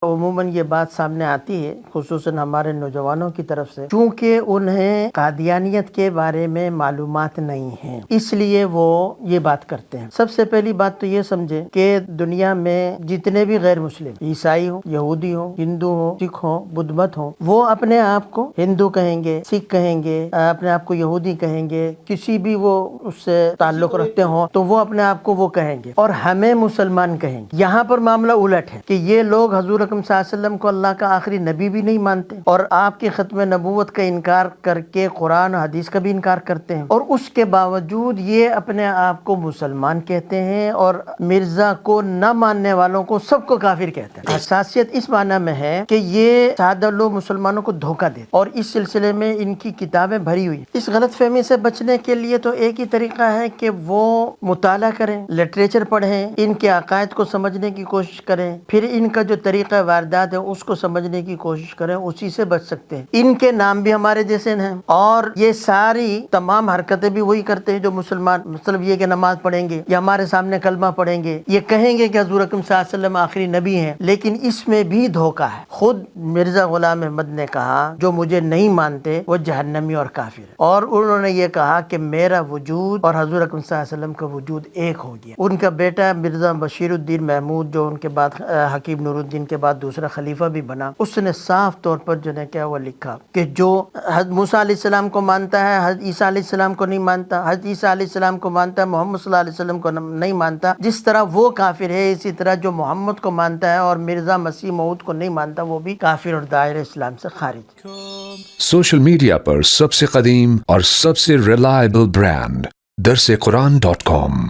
عموماً یہ بات سامنے آتی ہے خصوصاً ہمارے نوجوانوں کی طرف سے، چونکہ انہیں قادیانیت کے بارے میں معلومات نہیں ہیں، اس لیے وہ یہ بات کرتے ہیں۔ سب سے پہلی بات تو یہ سمجھے کہ دنیا میں جتنے بھی غیر مسلم، عیسائی ہوں، یہودی ہوں، ہندو ہوں، سکھ ہوں، بدھ مت ہوں، وہ اپنے آپ کو ہندو کہیں گے، سکھ کہیں گے، اپنے آپ کو یہودی کہیں گے، کسی بھی وہ اس سے تعلق رکھتے ہوں تو وہ اپنے آپ کو وہ کہیں گے، اور ہمیں مسلمان کہیں گے۔ یہاں پر معاملہ الٹ ہے کہ یہ لوگ حضور اکرم صلی اللہ علیہ وسلم کو اللہ کا آخری نبی بھی نہیں مانتے، اور آپ کے ختم نبوت کا انکار کر کے قرآن و حدیث کا بھی انکار کرتے ہیں، اور اس کے باوجود یہ اپنے آپ کو مسلمان کہتے ہیں، اور مرزا کو نہ ماننے والوں کو سب کو کافر کہتے ہیں۔ حساسیت اس معنی میں ہے کہ یہ سادہ لوگ مسلمانوں کو دھوکہ دیتے، اور اس سلسلے میں ان کی کتابیں بھری ہوئی۔ اس غلط فہمی سے بچنے کے لیے تو ایک ہی طریقہ ہے کہ وہ مطالعہ کریں، لٹریچر پڑھیں، ان کے عقائد کو سمجھنے کی کوشش کریں، پھر ان کا جو طریقہ واردات ہے اس کو سمجھنے کی کوشش کریں، اسی سے بچ سکتے ہیں۔ ان کے نام بھی ہمارے جیسے ہیں، اور یہ ساری تمام حرکتیں بھی وہی کرتے ہیں جو مسلمان، مطلب یہ کہ نماز پڑھیں گے یا ہمارے سامنے کلمہ پڑھیں گے، یہ کہیں گے کہ حضور اکرم صلی اللہ علیہ وسلم آخری نبی ہیں، لیکن اس میں بھی دھوکہ ہے۔ خود مرزا غلام احمد نے کہا جو مجھے نہیں مانتے وہ جہنمی اور کافر ہے، اور انہوں نے یہ کہا کہ میرا وجود اور حضور اکرم صلی اللہ علیہ وسلم کا وجود ایک ہو گیا۔ ان کا بیٹا مرزا بشیر الدین محمود جو ان کے بعد حکیم نور الدین کے بعد دوسرا خلیفہ بھی بنا، اس نے صاف طور پر جو نے کیا وہ لکھا کہ جو حضرت موسیٰ علیہ السلام کو مانتا ہے حضرت عیسیٰ علیہ السلام کو نہیں مانتا، حضرت عیسیٰ علیہ السلام کو مانتا ہے محمد صلی اللہ علیہ وسلم کو نہیں مانتا، جس طرح وہ کافر ہے اسی طرح جو محمد کو مانتا ہے اور مرزا مسیح موعود کو نہیں مانتا وہ بھی کافر اور دائرہ اسلام سے خارج۔ سوشل میڈیا پر سب سے قدیم اور سب سے ریلائبل برانڈ درسقرآن.com